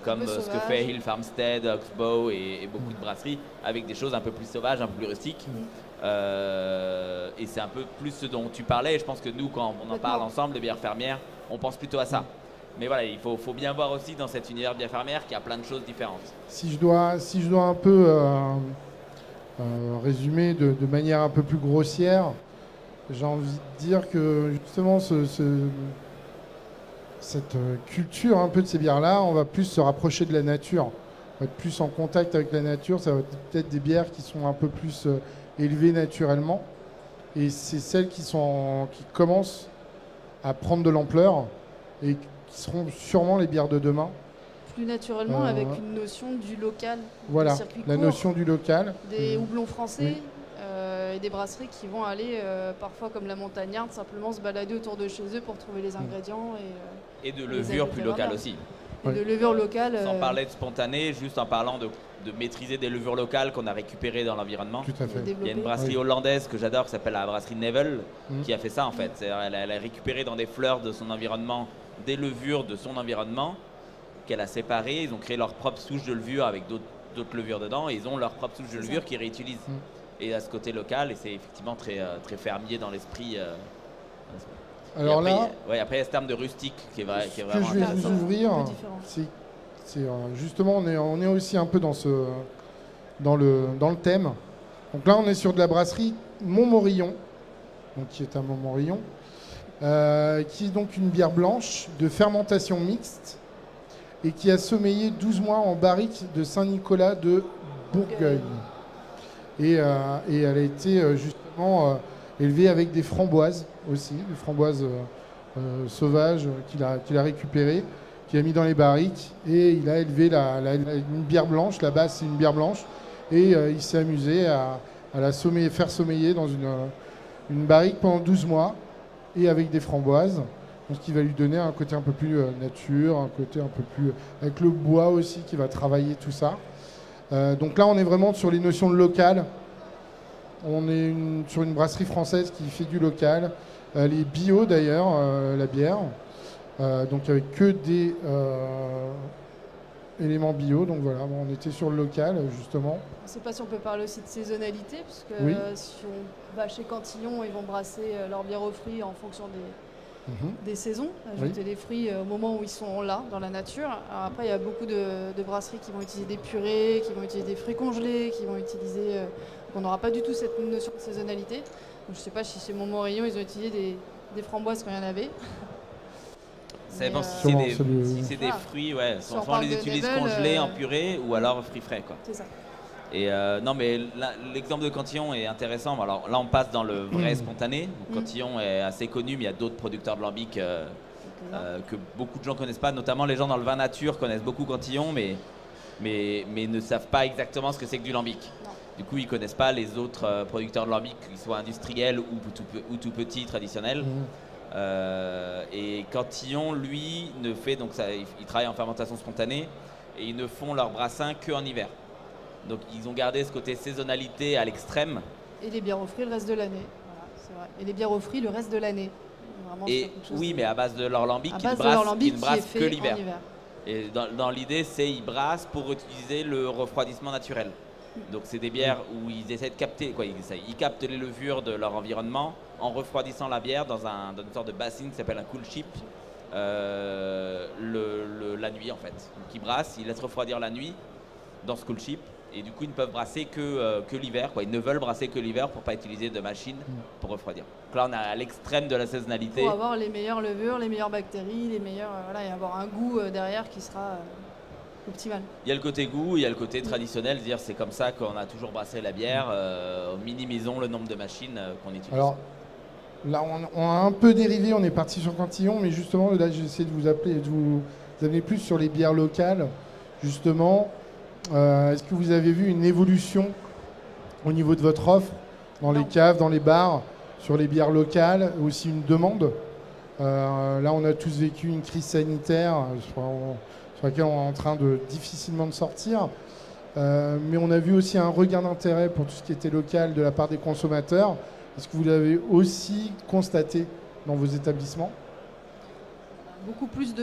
[SPEAKER 2] comme ce que fait Hill Farmstead, Oxbow et beaucoup de brasseries, avec des choses un peu plus sauvages, un peu plus rustiques. Et c'est un peu plus ce dont tu parlais. Je pense que nous, quand on en parle ensemble de bière fermière, on pense plutôt à ça. Mais voilà, il faut bien voir aussi dans cet univers de bière fermière qu'il y a plein de choses différentes.
[SPEAKER 1] Si je dois un peu résumer de manière un peu plus grossière, j'ai envie de dire que justement cette culture un peu de ces bières-là, on va plus se rapprocher de la nature. On va être plus en contact avec la nature. Ça va être peut-être des bières qui sont un peu plus élevées naturellement. Et c'est celles qui commencent à prendre de l'ampleur et qui seront sûrement les bières de demain.
[SPEAKER 3] Plus naturellement, avec une notion du local.
[SPEAKER 1] Voilà,
[SPEAKER 3] circuit
[SPEAKER 1] la
[SPEAKER 3] court,
[SPEAKER 1] notion du local.
[SPEAKER 3] Des houblons français et des brasseries qui vont aller, parfois comme la Montagnarde, simplement se balader autour de chez eux pour trouver les ingrédients.
[SPEAKER 2] Et de levure plus locale aussi.
[SPEAKER 3] Et de levure locale.
[SPEAKER 2] Sans parler de spontané, juste en parlant de maîtriser des levures locales qu'on a récupérées dans l'environnement.
[SPEAKER 1] Tout à fait.
[SPEAKER 2] Il y a une brasserie hollandaise que j'adore qui s'appelle la brasserie Nevel qui a fait ça en fait. Elle a récupéré dans des fleurs de son environnement des levures de son environnement qu'elle a séparées. Ils ont créé leur propre souche de levure avec d'autres levures dedans et ils ont leur propre souche de levure qu'ils réutilisent. Et à ce côté local, et c'est effectivement très, très fermier dans l'esprit.
[SPEAKER 1] Alors
[SPEAKER 2] après,
[SPEAKER 1] là,
[SPEAKER 2] après il y a ce terme de rustique qui est vraiment
[SPEAKER 1] ce que je vais vous ouvrir, c'est justement, on est aussi un peu dans le thème. Donc là, on est sur de la brasserie Montmorillon, donc qui est un Montmorillon, qui est donc une bière blanche de fermentation mixte et qui a sommeillé 12 mois en barrique de Saint-Nicolas de Bourgueil. Et elle a été justement élevée avec des framboises aussi, des framboises sauvages qu'il a récupérées, qu'il a mis dans les barriques, et il a élevé une bière blanche. La base, c'est une bière blanche, et il s'est amusé à la faire sommeiller dans une barrique pendant 12 mois, et avec des framboises, donc qui va lui donner un côté un peu plus nature, un côté un peu plus avec le bois aussi qui va travailler tout ça. Donc là, on est vraiment sur les notions de local. On est sur une brasserie française qui fait du local. Elle est bio d'ailleurs, la bière. Donc avec que des éléments bio. Donc voilà, on était sur le local justement.
[SPEAKER 3] Je ne sais pas si on peut parler aussi de saisonnalité, puisque si on va chez Cantillon, ils vont brasser leur bière aux fruits en fonction des saisons, ajouter les fruits au moment où ils sont là, dans la nature. Alors après, il y a beaucoup de brasseries qui vont utiliser des purées, qui vont utiliser des fruits congelés, qui vont utiliser... on n'aura pas du tout cette notion de saisonnalité. Donc, je ne sais pas si chez Montmorillon, ils ont utilisé des framboises quand il y en avait.
[SPEAKER 2] Ça dépend si c'est des fruits, soit on les utilise congelés en purée ou alors fruits frais.
[SPEAKER 3] C'est ça.
[SPEAKER 2] Et non, mais l'exemple de Cantillon est intéressant. Alors là, on passe dans le vrai spontané. Donc, Cantillon est assez connu, mais il y a d'autres producteurs de lambic que beaucoup de gens connaissent pas. Notamment les gens dans le vin nature connaissent beaucoup Cantillon, mais ne savent pas exactement ce que c'est que du lambic. Du coup, ils ne connaissent pas les autres producteurs de lambic, qu'ils soient industriels ou tout petits, traditionnels. Et Cantillon, lui, ne fait donc ça, ils travaillent en fermentation spontanée et ils ne font leur brassin qu'en hiver. Donc ils ont gardé ce côté saisonnalité à l'extrême.
[SPEAKER 3] Et les bières aux fruits le reste de l'année. Voilà, c'est vrai. Et les bières aux fruits le reste de l'année. Vraiment,
[SPEAKER 2] Et oui, mais à base de leur lambic, ils ne brassent que l'hiver. Et dans l'idée, c'est ils brassent pour utiliser le refroidissement naturel. Donc c'est des bières où ils essaient de capter, ils captent les levures de leur environnement en refroidissant la bière dans une sorte de bassine qui s'appelle un cool chip la nuit en fait. Donc ils brassent, ils laissent refroidir la nuit dans ce cool chip et du coup ils ne peuvent brasser que l'hiver. Ils ne veulent brasser que l'hiver pour ne pas utiliser de machine pour refroidir. Donc là on est à l'extrême de la saisonnalité.
[SPEAKER 3] Pour avoir les meilleures levures, les meilleures bactéries, les meilleurs, et avoir un goût derrière qui sera optimal.
[SPEAKER 2] Il y a le côté goût, il y a le côté traditionnel, dire c'est comme ça qu'on a toujours brassé la bière, minimisons le nombre de machines qu'on utilise.
[SPEAKER 1] Alors là on a un peu dérivé, on est parti sur Cantillon, mais justement là j'essaie de vous amener plus sur les bières locales. Justement, est-ce que vous avez vu une évolution au niveau de votre offre dans les caves, dans les bars, sur les bières locales, aussi une demande là on a tous vécu une crise sanitaire sur laquelle on est en train de difficilement de sortir. Mais on a vu aussi un regain d'intérêt pour tout ce qui était local de la part des consommateurs. Est-ce que vous l'avez aussi constaté dans vos établissements ?
[SPEAKER 3] Beaucoup plus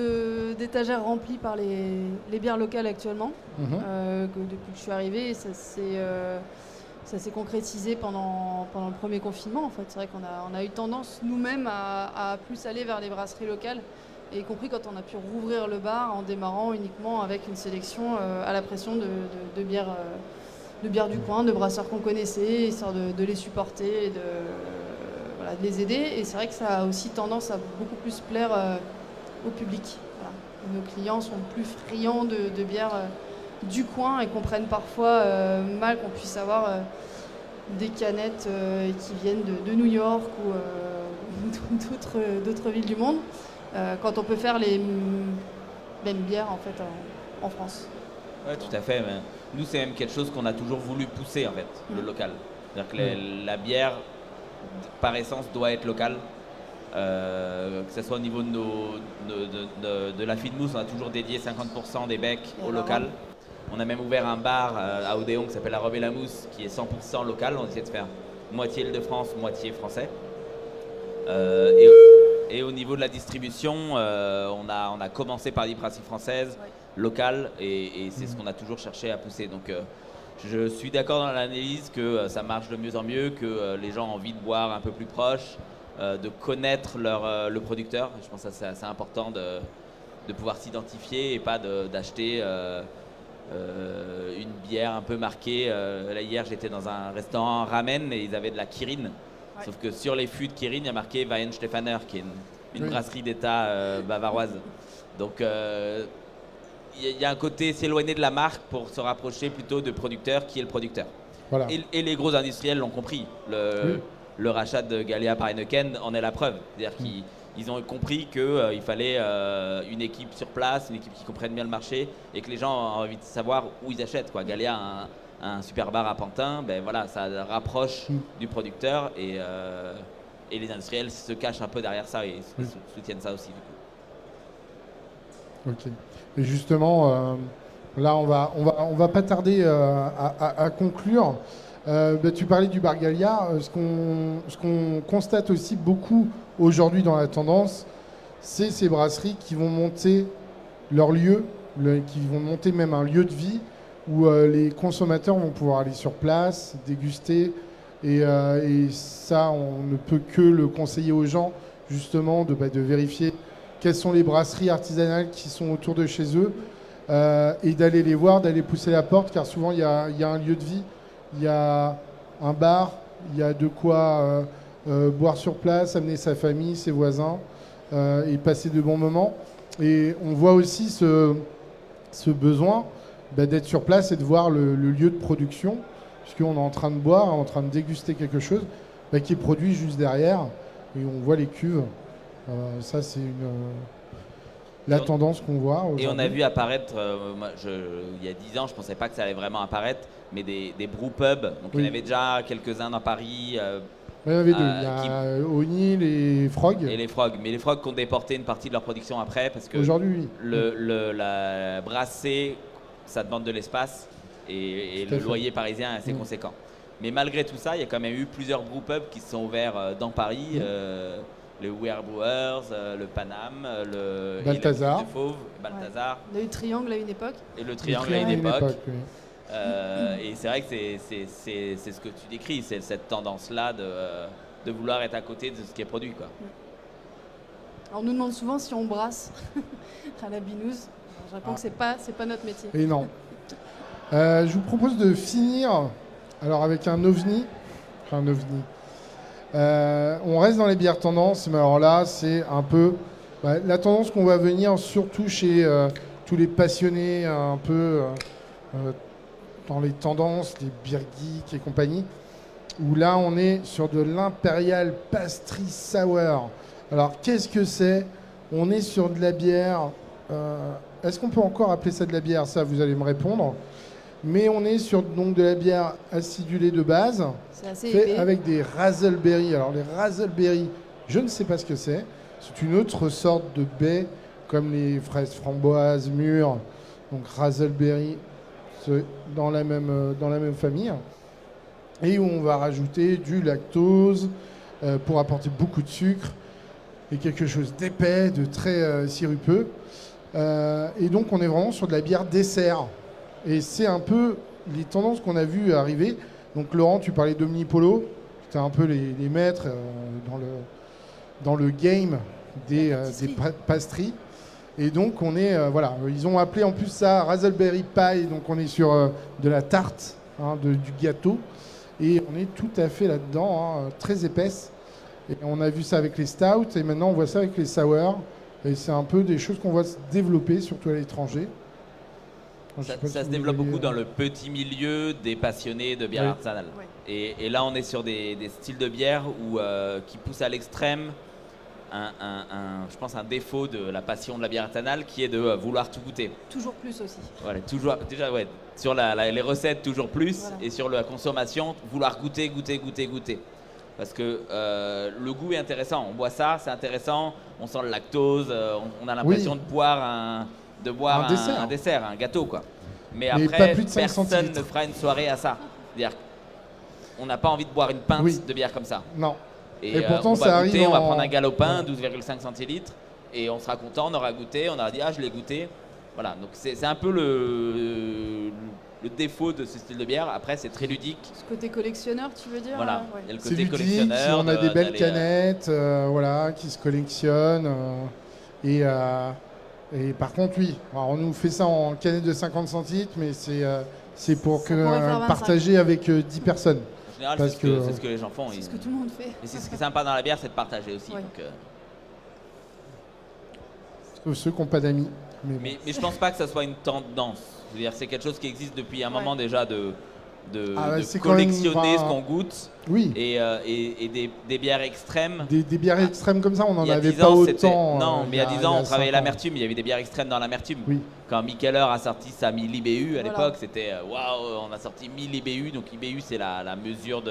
[SPEAKER 3] d'étagères remplies par les bières locales actuellement que depuis que je suis arrivée. Ça s'est concrétisé pendant le premier confinement. En fait. C'est vrai qu'on a eu tendance nous-mêmes à plus aller vers les brasseries locales. Et y compris quand on a pu rouvrir le bar en démarrant uniquement avec une sélection à la pression de bières du coin, de brasseurs qu'on connaissait, histoire de les supporter et de les aider. Et c'est vrai que ça a aussi tendance à beaucoup plus plaire au public. Voilà. Nos clients sont plus friands de bières du coin et comprennent parfois mal qu'on puisse avoir des canettes qui viennent de New York ou d'autres villes du monde. Quand on peut faire les mêmes bières en fait en France.
[SPEAKER 2] Oui, tout à fait. Mais nous, c'est même quelque chose qu'on a toujours voulu pousser en fait, le local. C'est-à-dire que la bière, par essence, doit être locale. Que ce soit au niveau de la Fine-Mousse, on a toujours dédié 50% des becs au local. On a même ouvert un bar à Odéon qui s'appelle La Robe et la Mousse, qui est 100% local. On essaie de faire moitié Île-de-France, moitié français. Et au niveau de la distribution, on a commencé par des brasseries françaises, locales, et c'est ce qu'on a toujours cherché à pousser. Donc je suis d'accord dans l'analyse que ça marche de mieux en mieux, que les gens ont envie de boire un peu plus proche, de connaître le producteur. Je pense que c'est assez important de pouvoir s'identifier et pas d'acheter une bière un peu marquée. Là, hier, j'étais dans un restaurant ramen et ils avaient de la Kirin. Sauf que sur les fûts de Kirin, il y a marqué Weihenstephaner, qui est une brasserie d'État bavaroise. Donc il y a un côté s'éloigner de la marque pour se rapprocher plutôt de producteur qui est le producteur. Voilà. Et les gros industriels l'ont compris. Le rachat de Gallia par Heineken en est la preuve. C'est-à-dire qu'ils ont compris qu'il fallait une équipe sur place, une équipe qui comprenne bien le marché et que les gens ont envie de savoir où ils achètent. Gallia a un super bar à Pantin, voilà, ça rapproche du producteur et les industriels se cachent un peu derrière ça et soutiennent ça aussi. Du coup.
[SPEAKER 1] Ok. Et justement, là, on va pas tarder à conclure. Tu parlais du bar Gallia. Ce qu'on constate aussi beaucoup aujourd'hui dans la tendance, c'est ces brasseries qui vont monter leur lieu, qui vont monter même un lieu de vie où les consommateurs vont pouvoir aller sur place, déguster. Et ça, on ne peut que le conseiller aux gens, justement, de vérifier quelles sont les brasseries artisanales qui sont autour de chez eux et d'aller les voir, d'aller pousser la porte, car souvent, il y a un lieu de vie, il y a un bar, il y a de quoi boire sur place, amener sa famille, ses voisins et passer de bons moments. Et on voit aussi ce besoin d'être sur place et de voir le lieu de production, puisqu'on est en train de boire, en train de déguster quelque chose qui est produit juste derrière, et on voit les cuves. Ça, c'est la tendance qu'on voit aujourd'hui.
[SPEAKER 2] Et on a vu apparaître, il y a 10 ans, je ne pensais pas que ça allait vraiment apparaître, mais des brewpubs. Donc il y en avait déjà quelques-uns dans Paris.
[SPEAKER 1] Il y en avait deux. Il y a O'Neill et Frog.
[SPEAKER 2] Et les Frogs. Mais les Frogs qui ont déporté une partie de leur production après parce que
[SPEAKER 1] aujourd'hui,
[SPEAKER 2] la brassée, ça demande de l'espace et le loyer parisien est assez conséquent. Mais malgré tout ça, il y a quand même eu plusieurs brewpubs qui se sont ouverts dans Paris. Le We Are Brewers, le Paname, le
[SPEAKER 1] Balthazar.
[SPEAKER 2] Balthazar.
[SPEAKER 3] On a eu Triangle à une époque.
[SPEAKER 2] Et le Triangle à une époque.
[SPEAKER 1] Oui.
[SPEAKER 2] Et c'est vrai que c'est ce que tu décris, c'est cette tendance-là de vouloir être à côté de ce qui est produit, quoi.
[SPEAKER 3] Alors on nous demande souvent si on brasse à la Binouze. Je réponds que c'est pas notre métier.
[SPEAKER 1] Et non. Je vous propose de finir alors avec un ovni. Enfin, un ovni. On reste dans les bières tendances, mais alors là, c'est un peu la tendance qu'on va venir, surtout chez tous les passionnés un peu dans les tendances, les beer geeks et compagnie, où là, on est sur de l'Imperial Pastry Sour. Alors, qu'est-ce que c'est? On est sur de la bière. Est-ce qu'on peut encore appeler ça de la bière? Ça, vous allez me répondre. Mais on est sur donc de la bière acidulée de base, fait avec des raspberry. Alors les raspberry, je ne sais pas ce que c'est. C'est une autre sorte de baie, comme les fraises framboises mûres. Donc raspberry, c'est dans la même famille. Et où on va rajouter du lactose pour apporter beaucoup de sucre et quelque chose d'épais, de très sirupeux. Et donc on est vraiment sur de la bière dessert. Et c'est un peu les tendances qu'on a vues arriver. Donc Laurent, tu parlais d'Omnipolo, c'était un peu les maîtres dans le game des pastries. Et donc on est, ils ont appelé en plus ça Raspberry Pie, donc on est sur de la tarte, du gâteau. Et on est tout à fait là-dedans, très épaisse. Et on a vu ça avec les stouts, et maintenant on voit ça avec les sour. Et c'est un peu des choses qu'on voit se développer, surtout à l'étranger.
[SPEAKER 2] Ça se développe beaucoup dans le petit milieu des passionnés de bière artisanale. Oui. Et là, on est sur des styles de bière qui poussent à l'extrême je pense, un défaut de la passion de la bière artisanale qui est de vouloir tout goûter.
[SPEAKER 3] Toujours plus aussi.
[SPEAKER 2] Voilà, déjà, sur les recettes, toujours plus. Voilà. Et sur la consommation, vouloir goûter. Parce que le goût est intéressant. On boit ça, c'est intéressant. On sent le lactose. On a l'impression de boire un dessert, un gâteau, quoi. Mais après, personne ne fera une soirée à ça. C'est-à-dire on n'a pas envie de boire une pinte de bière comme ça.
[SPEAKER 1] Non.
[SPEAKER 2] Et pourtant, ça arrive. On va prendre un galopin, 12,5 centilitres, et on sera content, on aura goûté, on aura dit je l'ai goûté. Voilà, donc c'est un peu le défaut de ce style de bière. Après, c'est très ludique. Ce
[SPEAKER 3] côté collectionneur, tu veux dire?
[SPEAKER 2] Voilà, il y a le côté
[SPEAKER 1] ludique,
[SPEAKER 2] collectionneur.
[SPEAKER 1] On a des belles canettes qui se collectionnent. Et par contre, oui, alors on nous fait ça en canette de 50 centilitres, mais c'est pour partager avec 10 personnes.
[SPEAKER 2] En général, c'est ce que les gens font.
[SPEAKER 3] C'est ce que tout le monde fait.
[SPEAKER 2] Et c'est ce qui est sympa dans la bière, c'est de partager aussi.
[SPEAKER 3] Ouais.
[SPEAKER 2] Donc,
[SPEAKER 1] ceux qui n'ont pas d'amis.
[SPEAKER 2] Mais je pense pas que ça soit une tendance. Je veux dire, c'est quelque chose qui existe depuis un moment déjà de collectionner ce qu'on goûte.
[SPEAKER 1] Oui.
[SPEAKER 2] Et des bières extrêmes.
[SPEAKER 1] Des bières extrêmes comme ça, on n'en avait pas autant.
[SPEAKER 2] Non, mais il y a 10 ans, on travaillait l'amertume. Il y avait des bières extrêmes dans l'amertume.
[SPEAKER 1] Oui.
[SPEAKER 2] Quand Mikkeller a sorti sa 1000 IBU à l'époque, c'était waouh, on a sorti 1000 IBU. Donc IBU, c'est la mesure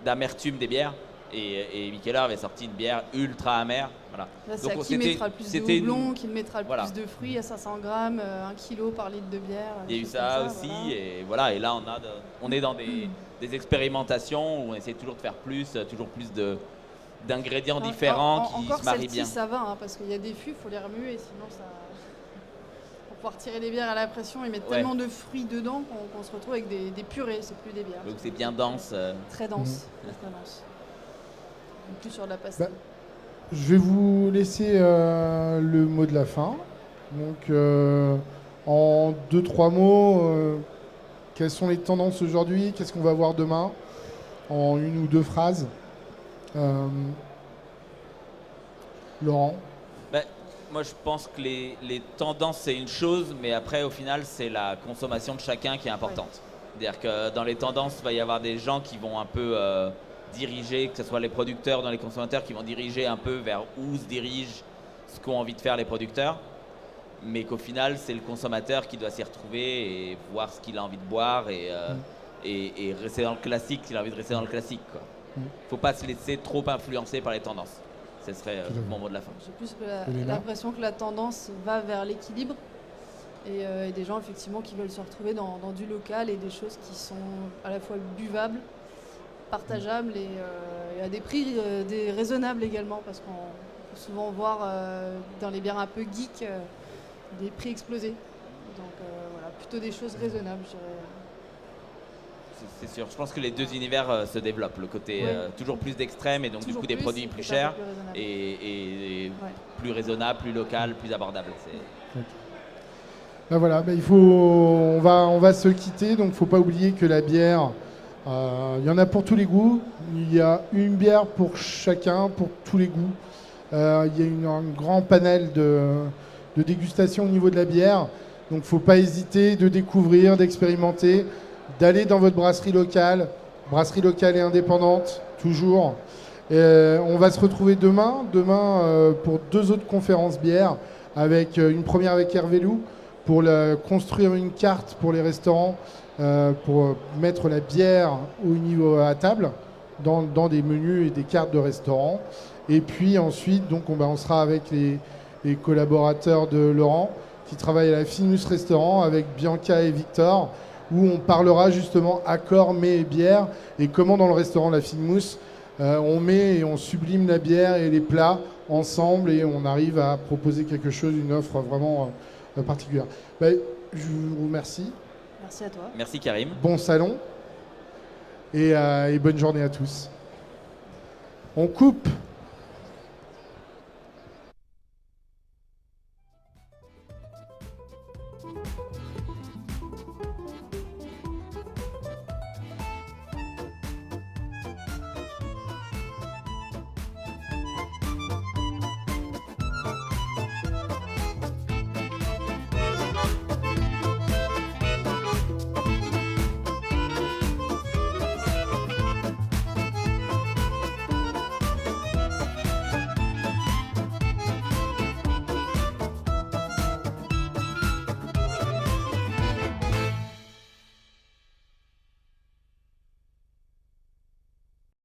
[SPEAKER 2] d'amertume des bières. Et Mikkeller avait sorti une bière ultra amère. Voilà.
[SPEAKER 3] Là, c'est qui mettra le plus de houblon, qui mettra le plus de fruits à 500 grammes, 1 kg par litre de bière.
[SPEAKER 2] Il y a eu ça aussi. Voilà. Et là, on est dans des expérimentations où on essaie toujours de faire plus, toujours plus d'ingrédients différents qui se marient bien.
[SPEAKER 3] Ça va, parce qu'il y a des fûts, il faut les remuer, sinon ça... Pour pouvoir tirer les bières à la pression, ils mettent tellement de fruits dedans qu'on se retrouve avec des purées, c'est plus des bières.
[SPEAKER 2] Donc c'est bien dense.
[SPEAKER 3] Très dense, très dense. Plus sur de la pastille.
[SPEAKER 1] Je vais vous laisser le mot de la fin. Donc, en 2-3 mots, quelles sont les tendances aujourd'hui? Qu'est-ce qu'on va voir demain? En 1 ou 2 phrases. Laurent?
[SPEAKER 2] Moi, je pense que les tendances, c'est une chose, mais après, au final, c'est la consommation de chacun qui est importante. Ouais. C'est-à-dire que dans les tendances, il va y avoir des gens qui vont un peu... diriger, que ce soit les producteurs dans les consommateurs qui vont diriger un peu vers où se dirigent ce qu'ont envie de faire les producteurs. mais qu'au final, c'est le consommateur qui doit s'y retrouver et voir ce qu'il a envie de boire et rester dans le classique s'il a envie de rester dans le classique. Il ne faut pas se laisser trop influencer par les tendances. Ce serait mon mot de la fin.
[SPEAKER 3] J'ai plus l'impression que la tendance va vers l'équilibre et des gens effectivement qui veulent se retrouver dans du local et des choses qui sont à la fois buvables, partageables et à des prix raisonnables également, parce qu'on peut souvent voir dans les bières un peu geeks des prix exploser. Donc voilà, plutôt des choses raisonnables, je dirais.
[SPEAKER 2] C'est sûr, je pense que les deux univers se développent, le côté toujours plus d'extrême et donc
[SPEAKER 3] toujours
[SPEAKER 2] du coup des produits plus chers
[SPEAKER 3] plus
[SPEAKER 2] et plus raisonnables, plus local, plus abordables.
[SPEAKER 1] Ben voilà, on va se quitter, donc il ne faut pas oublier que la bière, il y en a pour tous les goûts, il y a une bière pour chacun, pour tous les goûts. Il y a un grand panel de dégustation au niveau de la bière, donc il ne faut pas hésiter de découvrir, d'expérimenter, d'aller dans votre brasserie locale et indépendante, toujours. On va se retrouver demain pour 2 autres conférences bières, avec une première avec Hervé Lou, pour construire une carte pour les restaurants, pour mettre la bière au niveau à table, dans des menus et des cartes de restaurants. Et puis ensuite, donc, on sera avec les collaborateurs de Laurent, qui travaillent à la Finmus Restaurant, avec Bianca et Victor, où on parlera justement accords, mets et bière, et comment dans le restaurant La Finmus, on met et on sublime la bière et les plats ensemble, et on arrive à proposer quelque chose, une offre vraiment particulière. Je vous remercie.
[SPEAKER 3] Merci à toi.
[SPEAKER 2] Merci Karim.
[SPEAKER 1] Bon salon, et bonne journée à tous. On coupe.